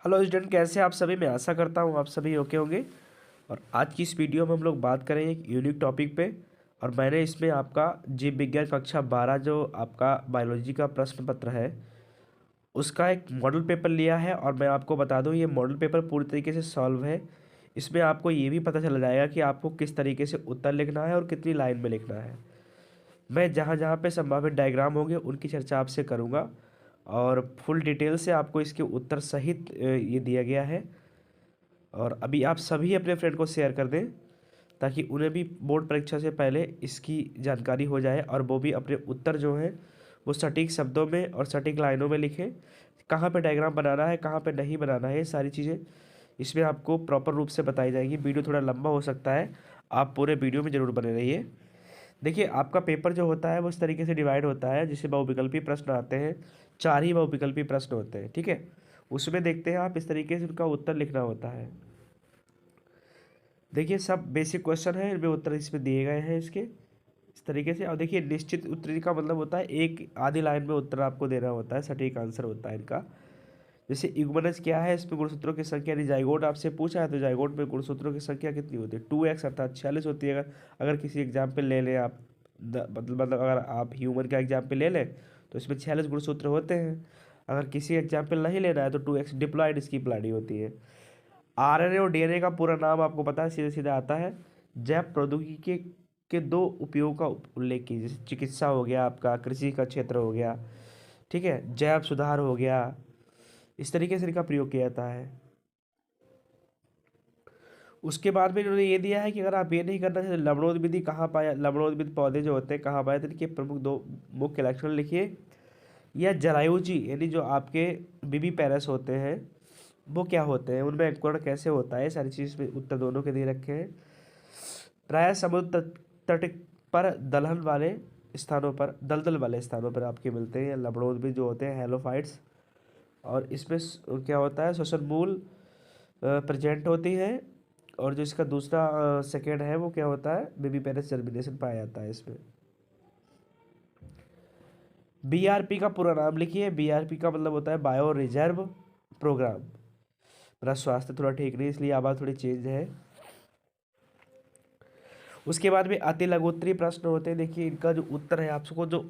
Hello student, कैसे आप सभी। मैं आशा करता हूँ आप सभी ओके होंगे। और आज की इस वीडियो में हम लोग बात करेंगे एक यूनिक टॉपिक पे। और मैंने इसमें आपका जीव विज्ञान कक्षा 12 जो आपका बायोलॉजी का प्रश्न पत्र है उसका एक मॉडल पेपर लिया है। और मैं आपको बता दूं, ये मॉडल पेपर पूरी तरीके से सॉल्व है। इसमें आपको ये भी पता चल जाएगा कि आपको किस तरीके से उत्तर लिखना है और कितनी लाइन में लिखना है। मैं जहाँ जहाँ पे संभावित डायग्राम होंगे उनकी चर्चा आपसे करूँगा। और फुल डिटेल से आपको इसके उत्तर सहित ये दिया गया है। और अभी आप सभी अपने फ्रेंड को शेयर कर दें ताकि उन्हें भी बोर्ड परीक्षा से पहले इसकी जानकारी हो जाए और वो भी अपने उत्तर जो हैं वो सटीक शब्दों में और सटीक लाइनों में लिखें। कहाँ पे डायग्राम बनाना है, कहाँ पे नहीं बनाना है, ये सारी चीज़ें इसमें आपको प्रॉपर रूप से बताई जाएगी। वीडियो थोड़ा लंबा हो सकता है, आप पूरे वीडियो में ज़रूर बने रहिए। देखिए, आपका पेपर जो होता है वो इस तरीके से डिवाइड होता है। जिसे बहुविकल्पी प्रश्न आते हैं, 4 ही बहुविकल्पी प्रश्न होते हैं, ठीक है। उसमें देखते हैं आप इस तरीके से उनका उत्तर लिखना होता है। देखिए, सब बेसिक क्वेश्चन है, इनमें उत्तर इसमें दिए गए हैं इसके इस तरीके से। और देखिए, निश्चित उत्तर का मतलब होता है एक आधी लाइन में उत्तर आपको देना होता है, सटीक आंसर होता है इनका। जैसे इग्मनस क्या है, इसमें गुणसूत्रों की संख्या यानी जाइगोट आपसे पूछा है तो जाइगोट में गुणसूत्रों की संख्या कितनी होती है, 2x अर्थात 46 होती है। अगर किसी एग्जाम्पल ले लें आप, मतलब अगर आप ह्यूमन का एग्जाम्पल ले लें तो इसमें 46 गुणसूत्र होते हैं। अगर किसी एग्जाम्पल नहीं लेना है तो 2x डिप्लॉयड इसकी प्लाडी होती है। आरएनए और डीएनए का पूरा नाम आपको पता है, सीधे सीधे आता है। जैव प्रौद्योगिकी के दो उपयोग का उल्लेख कीजिए। जैसे चिकित्सा हो गया, आपका कृषि का क्षेत्र हो गया, ठीक है, जैव सुधार हो गया, इस तरीके से इनका प्रयोग किया जाता है। उसके बाद में इन्होंने ये दिया है कि अगर आप ये नहीं करना चाहते, लवणोद्भिदी कहाँ पाया, लवणोद्भिद पौधे जो होते हैं कहाँ पाए, तो इनके प्रमुख दो मुख्य लक्षण लिखिए। या जरायुजी यानी जो आपके बीबी पैरस होते हैं वो क्या होते हैं, उनमें अंकुरण कैसे होता है, सारी चीज़ में उत्तर दोनों के दिए रखे हैं। प्रायः समुद्र तट पर दलहन वाले स्थानों पर, दलदल वाले स्थानों पर आपके मिलते हैं लवणोद्भिद जो होते हैं, हेलोफाइट्स। और इसमें क्या होता है, श्वसन मूल प्रेजेंट होती है। और जो इसका दूसरा सेकेंड है वो क्या होता है, बेबी पेरेंट्स जर्मिनेशन पाया जाता है इसमें। बीआरपी का पूरा नाम लिखिए। बीआरपी का मतलब होता है बायो रिजर्व प्रोग्राम। मेरा स्वास्थ्य थोड़ा ठीक नहीं इसलिए आवाज़ थोड़ी चेंज है। उसके बाद में अति लघुत्तरीय प्रश्न होते हैं। देखिए, इनका जो उत्तर है आपको जो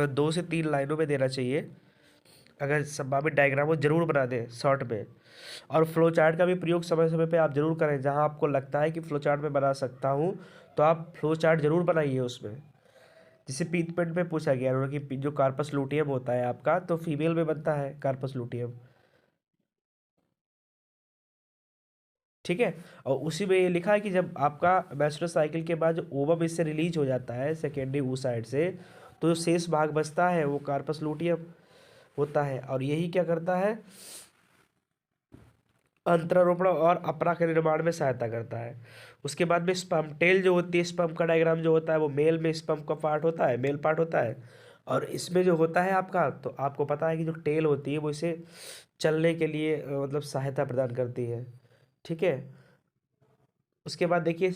2 से 3 लाइनों में देना चाहिए। अगर संभावित डायग्राम हो जरूर बना दें शॉर्ट में। और फ्लो चार्ट का भी प्रयोग समय समय पे आप जरूर करें। जहां आपको लगता है कि फ्लो चार्ट में बना सकता हूं तो आप फ्लो चार्ट जरूर बनाइए उसमें। जैसे पीतपेंट में पूछा गया उन्होंने कि जो कार्पस लूटियम होता है आपका, तो फीमेल में बनता है कार्पस लूटियम, ठीक है। और उसी में ये लिखा है कि जब आपका मेंस्ट्रुअल साइकिल के बाद जो ओवम इससे रिलीज हो जाता है सेकेंडरी oocyte से, तो जो शेष भाग बचता है वो कार्पस लूटियम होता है। और यही क्या करता है, अंतरारोपण और अपरा के निर्माण में सहायता करता है। उसके बाद में स्पर्म टेल जो होती है, स्पर्म का डायग्राम जो होता है वो मेल में स्पर्म का पार्ट होता है, मेल पार्ट होता है। और इसमें जो होता है आपका, तो आपको पता है कि जो टेल होती है वो इसे चलने के लिए मतलब सहायता प्रदान करती है, ठीक है। उसके बाद देखिए,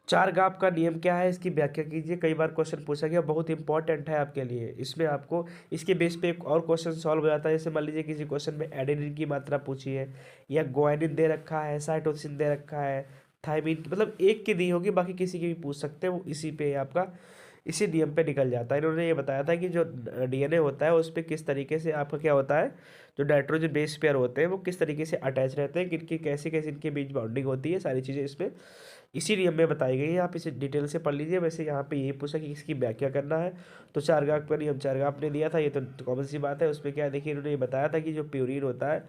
चार गाप का नियम क्या है, इसकी व्याख्या कीजिए। कई बार क्वेश्चन पूछा गया, बहुत इंपॉर्टेंट है आपके लिए। इसमें आपको इसके बेस पे एक और क्वेश्चन सॉल्व हो जाता है। जैसे मान लीजिए किसी क्वेश्चन में एडेनिन की मात्रा पूछी है, या ग्वानिन दे रखा है, साइटोसिन दे रखा है, थायमिन मतलब एक की दी होगी, बाकी किसी की भी पूछ सकते हैं। वो इसी पे आपका इसी नियम पे निकल जाता है। इन्होंने ये बताया था कि जो डीएनए होता है उस पर किस तरीके से आपका क्या होता है, जो नाइट्रोजन बेस पेयर होते हैं वो किस तरीके से अटैच रहते हैं, किनकी कैसे कैसे इनके बीच बाउंडिंग होती है, सारी चीज़ें इसमें इसी नियम में बताई गई है। आप इसे डिटेल से पढ़ लीजिए। वैसे यहाँ पे ये पूछा कि इसकी व्याख्या करना है, तो चारगाप का नियम चारगाप ने दिया था, ये तो कॉमन सी बात है। उसमें क्या है, देखिए इन्होंने ये बताया था कि जो प्यूरिन होता है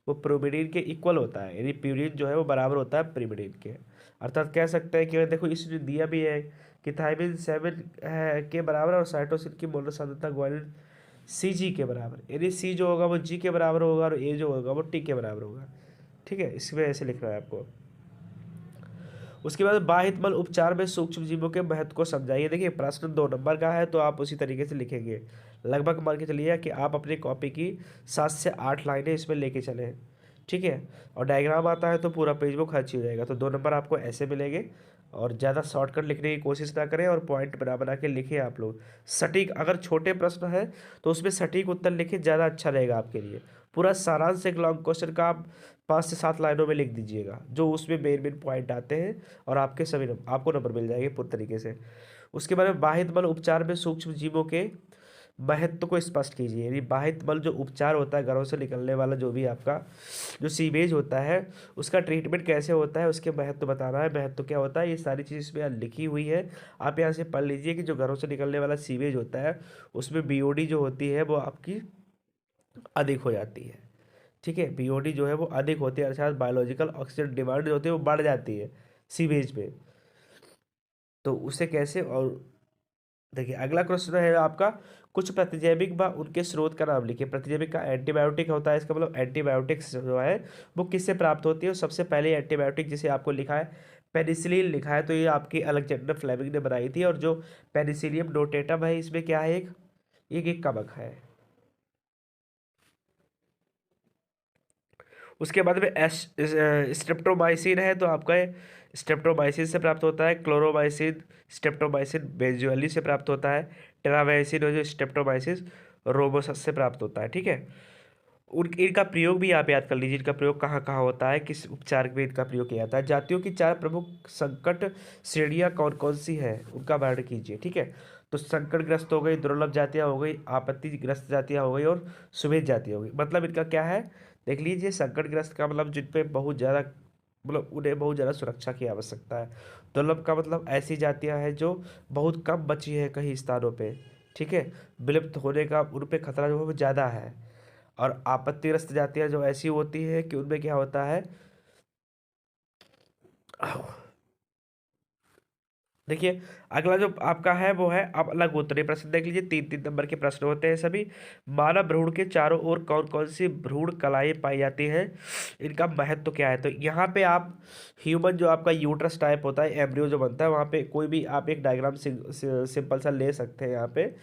वो प्रोमिडिन के इक्वल होता है, यानी प्यूरिन जो है वो बराबर होता है प्रीमिडिन के। अर्थात कह सकते हैं कि देखो इसने दिया भी है कि थायमिन 7 है के बराबर और साइटोसिन की मोलर सांद्रता ग्वानिन Cg के बराबर, यानी सी जो होगा वो जी के बराबर होगा और ए जो होगा वो टी के बराबर होगा, ठीक है। इसमें ऐसे लिखना है आपको। उसके बाद बाह्यतमल उपचार में सूक्ष्म जीवों के महत्व को समझाइए। देखिए, प्रश्न 2 नंबर का है तो आप उसी तरीके से लिखेंगे। लगभग मान के चलिए कि आप अपनी कॉपी की 7 से 8 लाइनें इसमें लेके चलें, ठीक है। और डायग्राम आता है तो पूरा पेज वो खर्च ही हो जाएगा, तो 2 नंबर आपको ऐसे मिलेंगे। और ज़्यादा शॉर्टकट लिखने की कोशिश ना करें और पॉइंट बना बना के लिखें आप लोग। सटीक, अगर छोटे प्रश्न हैं तो उसमें सटीक उत्तर लिखें, ज़्यादा अच्छा रहेगा आपके लिए। पूरा सारांश एक लॉन्ग क्वेश्चन का आप 5 से 7 लाइनों में लिख दीजिएगा, जो उसमें मेन मेन पॉइंट आते हैं, और आपके सभी आपको नंबर मिल जाएंगे पूरी तरीके से। उसके बाद में बाहित मल उपचार में सूक्ष्म जीवों के महत्व को स्पष्ट कीजिए। यानी बाहित मल जो उपचार होता है, घरों से निकलने वाला जो भी आपका जो सीवेज होता है, उसका ट्रीटमेंट कैसे होता है, उसके महत्व बताना है। महत्व क्या होता है, ये सारी चीज़ इसमें लिखी हुई है, आप यहाँ से पढ़ लीजिए कि जो घरों से निकलने वाला सीवेज होता है उसमें बीओडी जो होती है वो आपकी अधिक हो जाती है। ठीक है, बीओडी जो है वो अधिक होती है, अर्थात बायोलॉजिकल ऑक्सीजन डिमांड जो होती है वो बढ़ जाती है सीवेज में। तो उसे कैसे, और देखिए अगला क्वेश्चन है आपका, कुछ प्रतिजैविक व उनके स्रोत का नाम लिखिए। प्रतिजैविक का एंटीबायोटिक होता है, इसका मतलब एंटीबायोटिक्स जो है वो किससे प्राप्त होती है। सबसे पहले एंटीबायोटिक जिसे आपको लिखा है पेनिसिलिन लिखा है, तो ये आपकी अलेक्जेंडर फ्लेमिंग ने बनाई थी। और जो पेनिसिलियम नोटेटम है इसमें क्या है, एक कवक है। उसके बाद में स्ट्रेप्टोमाइसिन है, तो आपका स्ट्रेप्टोमाइसिन से प्राप्त होता है। क्लोरोमाइसिन स्ट्रेप्टोमाइसिन बेंजुअली से प्राप्त होता है। टेरामाइसिन जो स्ट्रेप्टोमाइसिन रोबोसस से प्राप्त होता है। ठीक है, उन इनका प्रयोग भी आप याद कर लीजिए, इनका प्रयोग कहाँ कहाँ होता है, किस उपचार में इनका प्रयोग किया जाता है। जातियों की 4 प्रमुख संकट श्रेणियाँ कौन कौन सी है, उनका वर्णन कीजिए। ठीक है, तो संकटग्रस्त हो गई, दुर्लभ जातियाँ हो गई, आपत्तिग्रस्त जातियाँ हो गई, और सुमेध जातियाँ हो गई। मतलब इनका क्या है, देख लीजिए। संकटग्रस्त का मतलब जिन पे बहुत ज़्यादा, मतलब उन्हें बहुत ज़्यादा सुरक्षा की आवश्यकता है। दुर्लभ का मतलब ऐसी जातियाँ हैं जो बहुत कम बची है कई स्थानों पे। ठीक है, विलुप्त होने का उन पे खतरा जो है वो ज़्यादा है। और आपत्तिग्रस्त जातियाँ जो ऐसी होती है कि उनमें क्या होता है, देखिए अगला जो आपका है वो है, अब अलग उत्तरीय प्रश्न देख लीजिए। 3 3 नंबर के प्रश्न होते हैं सभी। मानव भ्रूण के चारों ओर कौन कौन सी भ्रूण कलाएं पाई जाती हैं, इनका महत्व क्या है। तो यहाँ पे आप ह्यूमन जो आपका यूट्रस टाइप होता है, एम्ब्रियो जो बनता है, वहाँ पे कोई भी आप एक डायग्राम सिंपल सा ले सकते हैं यहाँ पे।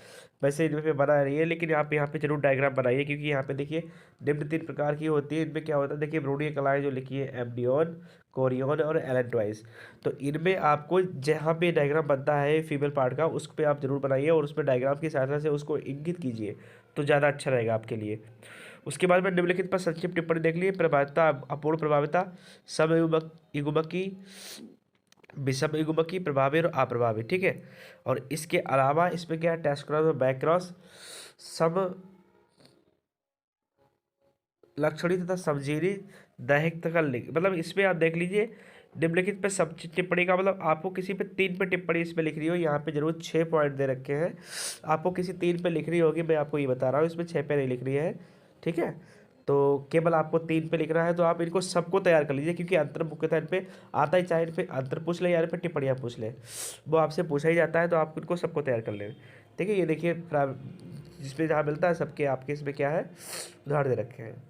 वैसे इनमें पे बना रही है, लेकिन आप यहाँ पे जरूर डायग्राम बनाइए, क्योंकि यहाँ पे देखिए निम्न 3 प्रकार की होती है। इनमें क्या होता है, देखिए भ्रूणीय कलाएं जो लिखी है, एम्ब्रियोन, कोरियोन और एलेंट्राइज। तो इनमें आपको जहाँ पे डायग्राम बनता है फीमेल पार्ट का, उस पर आप जरूर बनाइए, और उसमें डायग्राम की सहायता से उसको इंगित कीजिए, तो ज़्यादा अच्छा रहेगा आपके लिए। उसके बाद में निम्नलिखित पर संक्षिप्त टिप्पणी देख लीजिए। प्रभाविता, अपूर्ण प्रभाविता, समयुग्मकी, विषम युग्मकी, प्रभावी और अप्रभावी। ठीक है, और इसके अलावा इसमें क्या है, टेस्ट क्रॉस और बैक क्रॉस, सम लक्षणी तथा समझीरी दैहिक तथा लिंग। मतलब इसमें आप देख लीजिए, निम्नलिखित पे सब टिप्पणी का मतलब आपको किसी पे 3 पे टिप्पणी इसमें लिख रही हो, यहाँ पे जरूर 6 पॉइंट दे रखे हैं, आपको किसी 3 पे लिख रही होगी, मैं आपको ये बता रहा हूँ, इसमें 6 पे नहीं लिख रही है। ठीक है, तो केवल आपको 3 पे लिखना है, तो आप इनको सबको तैयार कर लीजिए, क्योंकि अंतर मुख्यतः इन पे आता ही, चाहे इन पे अंतर पूछ ले या इन पे टिप्पणियाँ पूछ ले, वो आपसे पूछा ही जाता है, तो आप इनको सबको तैयार कर लें। ठीक है, ये देखिए जिसमें जहाँ मिलता है सबके आपके इसमें क्या है, उदाहरण दे रखे हैं।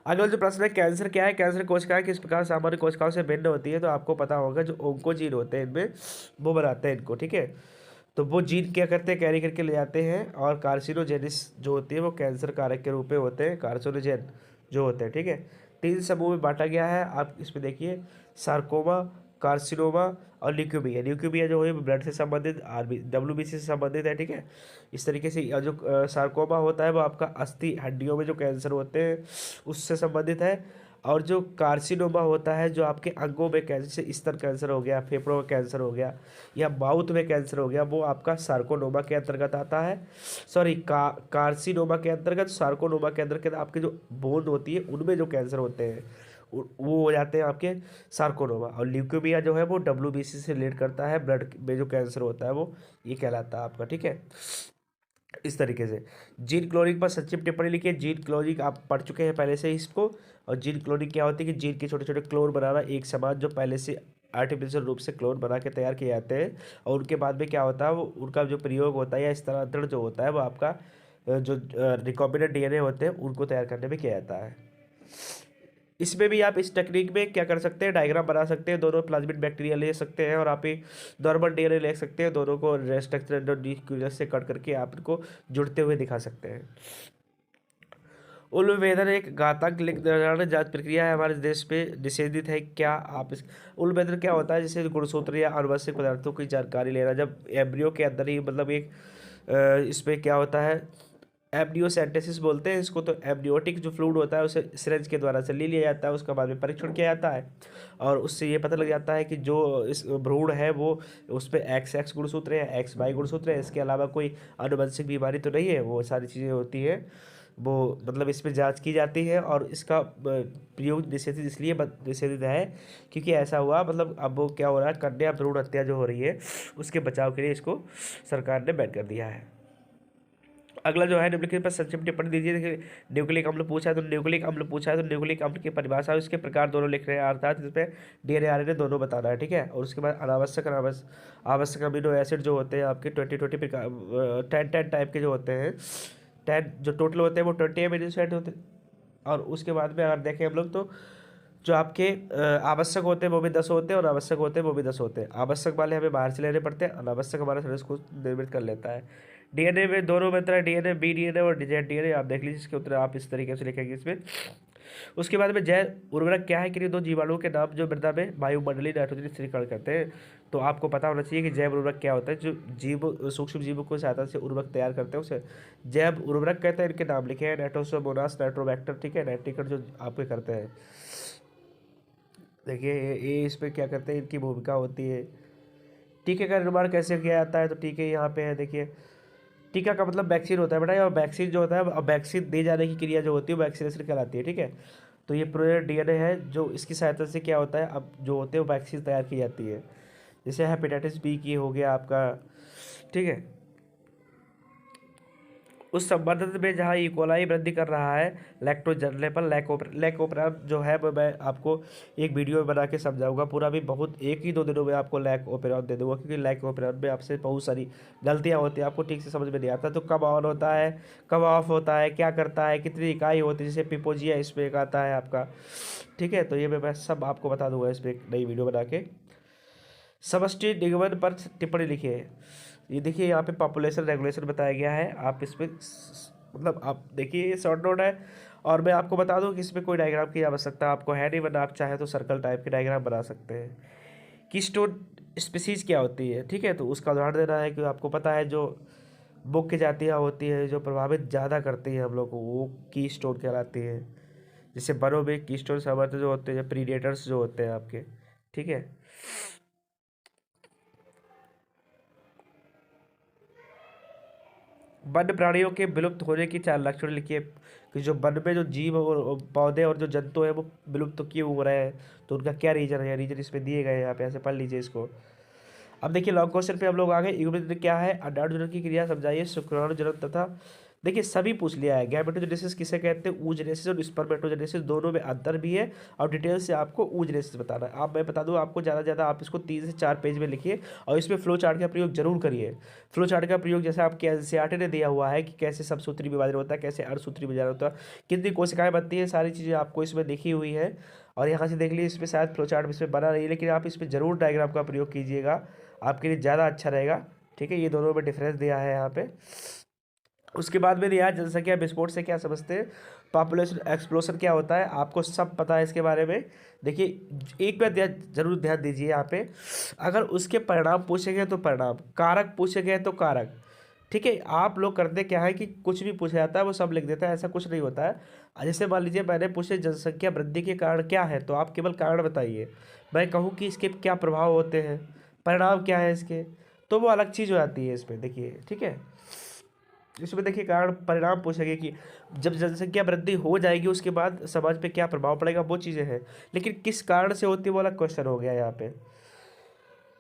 अगला जो प्रश्न है, कैंसर क्या है। कैंसर कोशिकाएं किस प्रकार सामान्य कोशिकाओं से भिन्न होती है। तो आपको पता होगा जो ओंकोजीन होते हैं इनमें, वो बनाते हैं इनको। ठीक है, तो वो जीन क्या करते हैं, कैरी करके ले जाते हैं, और कार्सिनोजेनिस जो होती है वो कैंसर कारक के रूप में होते हैं, कार्सिनोजेन जो होते हैं। ठीक है, 3 समूह में बांटा गया है, आप इसमें देखिए, सार्कोमा, कार्सिनोमा और ल्यूकेमिया। ल्यूकेमिया जो है ब्लड से संबंधित, आरबी डब्ल्यूबीसी से संबंधित है। ठीक है, इस तरीके से जो सार्कोमा होता है वो आपका अस्थि हड्डियों में जो कैंसर होते हैं उससे संबंधित है। और जो कार्सिनोमा होता है जो आपके अंगों में कैंसर, जैसे स्तन कैंसर हो गया, फेफड़ों में कैंसर हो गया, या माउथ में कैंसर हो गया, वो आपका सार्कोनोमा के अंतर्गत आता है। सॉरी, कार्सिनोमा के अंतर्गत, सार्कोनोमा के अंतर्गत आपके जो बोन होती है उनमें जो कैंसर होते हैं वो हो जाते हैं आपके सार्कोनोमा। और ल्यूकेमिया जो है वो डब्ल्यूबीसी से रिलेट करता है, ब्लड में जो कैंसर होता है वो ये कहलाता है आपका। ठीक है, इस तरीके से जीन क्लोनिंग पर संक्षिप्त टिप्पणी लिखिए। जीन क्लोनिंग आप पढ़ चुके हैं पहले से ही इसको। और जीन क्लोनिंग क्या होती है कि जीन के छोटे छोटे क्लोन बनाना, एक समान जो पहले से आर्टिफिशियल रूप से क्लोन बना के तैयार किए जाते हैं, और उनके बाद में क्या होता है, वो उनका जो प्रयोग होता है या स्थानांतरण जो होता है वो आपका जो रिकॉम्बिनेंट डीएनए होते हैं उनको तैयार करने में किया जाता है। इसमें भी आप इस टेक्निक में क्या कर सकते हैं, डायग्राम बना सकते हैं, दोनों प्लाज्मिड बैक्टीरिया ले सकते हैं, और आप ही नॉर्मल डीएनए ले सकते हैं, दोनों को स्ट्रक्चर से कट करके आप इनको जुड़ते हुए दिखा सकते हैं। उल्बेधन एक घातक लिंग निर्धारण जांच प्रक्रिया है, हमारे देश पे निषेधित है। क्या आप इस उल्बेधन क्या होता है, जैसे गुणसूत्र या आनुवंशिक पदार्थों की जानकारी लेना, जब एम्ब्रियो के अंदर ही, मतलब एक इसमें क्या होता है, एमनियोसेंटेसिस बोलते हैं इसको। तो एमनियोटिक जो फ्लूइड होता है उसे सिरिंज के द्वारा से ले लिया जाता है, उसके बाद में परीक्षण किया जाता है और उससे ये पता लग जाता है कि जो इस भ्रूण है वो उसमें एक्स गुणसूत्र है, एक्स वाई गुणसूत्र है, इसके अलावा कोई आनुवंशिक बीमारी तो नहीं है। वो सारी चीज़ें होती हैं, वो मतलब इसमें जांच की जाती है और इसका प्रयोग निषेधित इसलिए निषेधित है क्योंकि ऐसा हुआ, मतलब अब वो क्या हो रहा है, कन्या भ्रूण हत्या जो हो रही है उसके बचाव के लिए इसको सरकार ने बैन कर दिया है। अगला जो है निम्नलिखित पर संक्षिप्त टिप्पणी दीजिए। देखिए न्यूक्लिक अम्ल पूछा है तो न्यूक्लिक अम्ल पूछा है तो न्यूक्लिक अम्ल की परिभाषा और इसके प्रकार दोनों लिख रहे हैं, अर्थात इसमें डीएनए आरएनए दोनों बताना है, ठीक है। और उसके बाद अनावश्यक आवश्यक अमीनो एसिड जो होते हैं आपके 20 प्रकार 10 टाइप के जो होते हैं, 10 जो टोटल होते हैं वो 20 अमीनो एसिड होते हैं। और उसके बाद में अगर देखें हम लोग तो जो आपके आवश्यक होते हैं वो भी 10 होते हैं और अनावश्यक होते हैं वो भी 10 होते हैं। आवश्यक वाले हमें बाहर से लेने पड़ते हैं, अनावश्यक हमारा शरीर उसको निर्मित कर लेता है। डीएनए में दोनों में तरह डीएनए, बी डीएनए और जेड डीएनए आप देख लीजिए, इसके उत्तर आप इस तरीके से लिखेंगे इसमें। उसके बाद में जैव उर्वरक क्या है कि दो जीवाणुओं के नाम जो मृदा में वायुमंडलीय नाइट्रोजन स्थिरीकरण करते हैं। तो आपको पता होना चाहिए कि जैव उर्वरक क्या होता है। जो जीव सूक्ष्म जीवों को सहायता से उर्वरक तैयार करते हैं उसे जैव उर्वरक कहते हैं। इनके नाम लिखे हैं, नाइट्रोसोमोनास, नाइट्रोबैक्टर, ठीक है, नाइट्रिकट जो आपके करते हैं। देखिए ये इसमें क्या करते हैं, इनकी भूमिका होती है। टीके का निर्माण कैसे किया जाता है, तो टीके यहाँ पे है, देखिए टीका का मतलब वैक्सीन होता है बेटा, और वैक्सीन जो होता है, अब वैक्सीन दे जाने की क्रिया जो होती है वो वैक्सीनेशन कहलाती है, ठीक है। तो ये पूरे डीएनए है जो इसकी सहायता से क्या होता है, अब जो होते हैं वो वैक्सीन तैयार की जाती है। जैसे हेपेटाइटिस बी की हो गया आपका, ठीक है। उस संवर्धन में जहाँ इकोलाई वृद्धि कर रहा है लैक्टोज जरने पर लैकोप्राम जो है वो मैं आपको एक वीडियो में बना के समझाऊंगा पूरा, भी बहुत 1 ही 2 दिनों में आपको लैकोप्राम दे दूंगा, क्योंकि लैकोप्राम में आपसे बहुत सारी गलतियाँ होती हैं, आपको ठीक से समझ में नहीं आता। तो कब ऑन होता है, कब ऑफ होता है, क्या करता है, कितनी इकाई होती है, जैसे पिपोजिया इसमें एक आता है आपका, ठीक है। तो ये मैं सब आपको बता दूंगा इसमें एक नई वीडियो बना के। समष्टि निगमन पर टिप्पणी लिखिए। ये देखिए यहाँ पे पॉपुलेशन रेगुलेशन बताया गया है, आप इसमें मतलब आप देखिए ये शॉर्ट नोट है। और मैं आपको बता दूं कि इसमें कोई डायग्राम की आवश्यकता आपको है नहीं, वरना आप चाहे तो सर्कल टाइप के डायग्राम बना सकते हैं। कीस्टोन स्पीसीज क्या होती है, ठीक है, तो उसका उदाहरण देना है कि आपको पता है जो मुख्य जातियाँ होती हैं जो प्रभावित ज़्यादा करती हैं हम लोग को, वो कीस्टोन कहलाती है। जैसे वनों में कीस्टोन समर्थ जो होते हैं, प्रीडेटर्स जो होते हैं आपके, ठीक है। वन्य प्राणियों के विलुप्त होने की 4 लक्षण लिखिए कि जो वन में जो जीव और पौधे और जो जंतु है वो विलुप्त क्यों हो रहे हैं, तो उनका क्या रीजन है, रीजन इसमें दिए गए हैं, यहाँ पे ऐसे पढ़ लीजिए इसको। अब देखिए लॉन्ग क्वेश्चन पे हम लोग आ गए। युग्मजनन क्या है, अंडाणुजनन की क्रिया समझाइए, शुक्राणुजनन तथा, देखिए सभी पूछ लिया है। गैमेटोजेनेसिस किसे कहते हैं, oogenesis और स्पर्मेटोजेनेसिस दोनों में अंतर भी है और डिटेल से आपको oogenesis बताना है। आप मैं बता दूं आपको, ज़्यादा से ज़्यादा आप इसको 3 से 4 पेज में लिखिए और इसमें फ्लो चार्ट का प्रयोग जरूर करिए। फ्लो चार्ट का प्रयोग जैसे आपके एनसीईआरटी ने दिया हुआ है कि कैसे सबसूत्री विभाजन होता है, कैसे अर्धसूत्री विभाजन होता है, कितनी कोशिकाएं बनती हैं, सारी चीज़ें आपको इसमें लिखी हुई है। और यहाँ से देख लीजिए, इसमें शायद फ्लो चार्ट इसमें बना नहीं है, लेकिन आप इसमें जरूर डायग्राम का प्रयोग कीजिएगा, आपके लिए ज़्यादा अच्छा रहेगा, ठीक है। ये दोनों में डिफरेंस दिया है यहाँ पे। उसके बाद में दिया है जनसंख्या विस्फोट से क्या समझते हैं, पॉपुलेशन एक्सप्लोशन क्या होता है, आपको सब पता है इसके बारे में। देखिए एक बार जरूर ध्यान दीजिए यहाँ पे, अगर उसके परिणाम पूछे गए तो परिणाम, कारक पूछे गए तो कारक, ठीक है। आप लोग करते क्या है कि कुछ भी पूछा जाता है वो सब लिख देता है, ऐसा कुछ नहीं होता है। जैसे मान लीजिए मैंने पूछे जनसंख्या वृद्धि के कारण क्या है, तो आप केवल कारण बताइए। मैं कहूँ कि इसके क्या प्रभाव होते हैं, परिणाम क्या है इसके, तो वो अलग चीज़ हो जाती है इसमें, देखिए, ठीक है। इसमें देखिए कारण परिणाम पूछेंगे कि जब जनसंख्या वृद्धि हो जाएगी उसके बाद समाज पे क्या प्रभाव पड़ेगा, वो चीज़ें हैं। लेकिन किस कारण से होती है वो अलग क्वेश्चन हो गया यहाँ पे।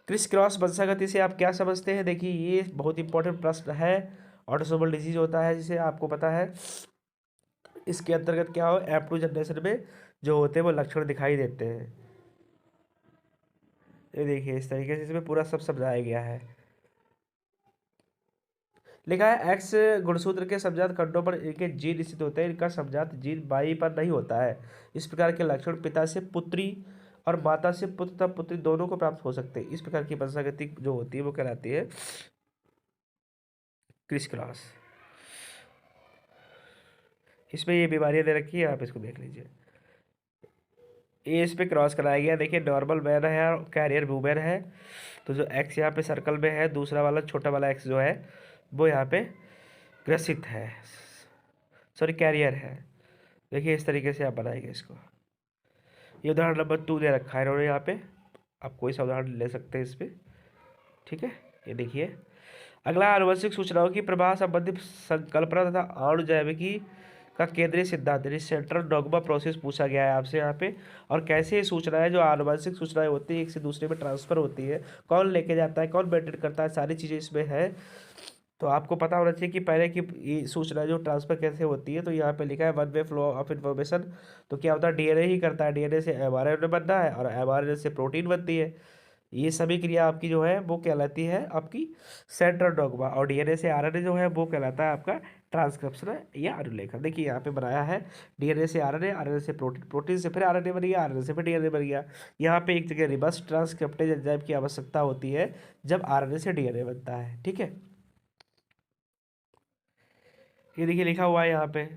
क्रिस क्रॉस वंशागति से आप क्या समझते हैं, देखिए ये बहुत इंपॉर्टेंट प्रश्न है। ऑटोसोमल डिजीज होता है जिसे आपको पता है, इसके अंतर्गत क्या हो, F2 जनरेशन में जो होते हैं वो लक्षण दिखाई देते हैं। ये देखिए इस तरीके से इसमें पूरा सब समझाया गया है। लिखा है एक्स गुणसूत्र के समजात खंडों पर इनके जीन स्थित होते हैं, इनका समजात जीन बाई पर नहीं होता है। इस प्रकार के लक्षण पिता से पुत्री और माता से पुत्र तथा पुत्री दोनों को प्राप्त हो सकते हैं। इस प्रकार की वंशागति जो होती है वो कहलाती है क्रिस क्रॉस। इसमें ये बीमारियां दे रखी है, आप इसको देख लीजिए। ये इस पे क्रॉस कराया गया, देखिए नॉर्मल मैन है और कैरियर वूमेन है। तो जो एक्स यहाँ पे सर्कल में है, दूसरा वाला छोटा वाला एक्स जो है वो यहाँ पे ग्रसित है, सॉरी कैरियर है। देखिए इस तरीके से आप बनाएंगे इसको। ये उदाहरण नंबर 2 दे रखा है इन्होंने यहाँ पे, आप कोई सा उदाहरण ले सकते हैं इस पर। ठीक है, ये देखिए अगला आनुवंशिक सूचनाओं की प्रवाह संबंधी संकल्पना तथा अणु जैविकी का केंद्रीय सिद्धांत यानी सेंट्रल डॉग्मा प्रोसेस पूछा गया है आपसे यहाँ पे। और कैसे ये सूचनाएं जो आनुवंशिक सूचनाएं होती है एक से दूसरे में ट्रांसफर होती है, कौन लेके जाता है, कौन मेंटेन करता है, सारी चीज़ें इसमें है। तो आपको पता होना चाहिए कि पहले की ये सूचना जो ट्रांसफर कैसे होती है। तो यहाँ पे लिखा है one way flow of information. तो क्या होता है, डीएनए ही करता है, डीएनए से एमआरएनए बनना है और एमआरएनए से प्रोटीन बनती है। ये सभी क्रिया आपकी जो है वो कहलाती है आपकी सेंट्रल डॉग्मा। और डीएनए से आरएनए जो है वो कहलाता है आपका ट्रांसक्रिप्शन या अनुलेखन। देखिए यहाँ पे बनाया है डीएनए से आरएनए, आरएनए से प्रोटीन, प्रोटीन से फिर आरएनए बन गया, आरएनए से फिर डीएनए बन गया। यहाँ पे एक जगह रिवर्स ट्रांसक्रिप्टेज एंजाइम की आवश्यकता होती है जब आरएनए से डीएनए बनता है। ठीक है, ये देखिए लिखा हुआ है यहाँ पे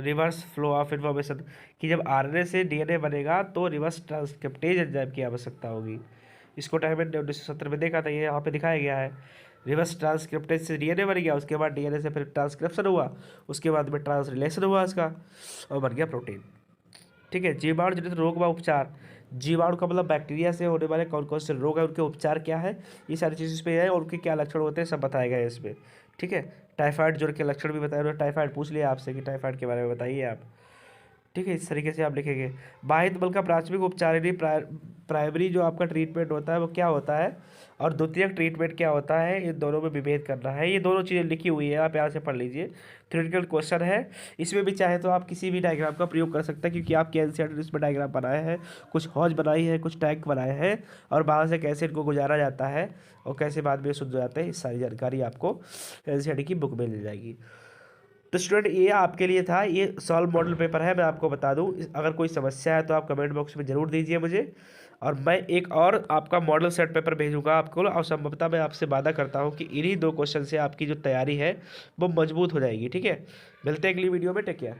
रिवर्स फ्लो ऑफ इन्फॉर्मेशन कि जब आरएनए से डीएनए बनेगा तो रिवर्स ट्रांसक्रिप्टेज एंजाइम की आवश्यकता होगी। इसको टाइम मैंने 1970 में देखा था, ये यहाँ पे दिखाया गया है। रिवर्स ट्रांसक्रिप्टेज से डीएनए बन गया, उसके बाद डीएनए से फिर ट्रांसक्रिप्शन हुआ, उसके बाद में ट्रांसरिलेशन हुआ इसका और बन गया प्रोटीन। ठीक है, जीवाणु जनित रोग व उपचार। जीवाणु का मतलब बैक्टीरिया से होने वाले कौन कौन से रोग है, उनके उपचार क्या है, ये सारी चीज़ इसमें है और उनके क्या लक्षण होते हैं सब बताया गया है इसमें। ठीक है, टाइफाइड ज्वर के लक्षण भी बताए उन्होंने, टाइफाइड पूछ लिया आपसे कि टाइफाइड के बारे में बताइए आप। ठीक है, इस तरीके से आप लिखेंगे। बाह्य बल का प्राथमिक उपचार यानी प्राइमरी जो आपका ट्रीटमेंट होता है वो क्या होता है और द्वितीयक ट्रीटमेंट क्या होता है, इन दोनों में विभेद करना है। ये दोनों चीज़ें लिखी हुई है, आप यहाँ से पढ़ लीजिए। थ्योरेटिकल क्वेश्चन है, इसमें भी चाहे तो आप किसी भी डायग्राम का प्रयोग कर सकते हैं क्योंकि आपके एनसीईआरटी ने इसमें डायग्राम बनाए हैं, कुछ हौज बनाई है, कुछ टैंक बनाए हैं और वहाँ से कैसे इनको गुजारा जाता है और कैसे बाद में शुद्ध हो जाते हैं, इस सारी जानकारी आपको एनसीईआरटी की बुक में मिल जाएगी। तो स्टूडेंट ये आपके लिए था, ये सॉल्व मॉडल पेपर है। मैं आपको बता दूं, अगर कोई समस्या है तो आप कमेंट बॉक्स में ज़रूर दीजिए मुझे, और मैं एक और आपका मॉडल सेट पेपर भेजूंगा आपको। और संभवतः मैं आपसे वादा करता हूं कि इन्हीं 2 क्वेश्चन से आपकी जो तैयारी है वो मजबूत हो जाएगी। ठीक है, मिलते हैं अगली वीडियो में, टेक केयर।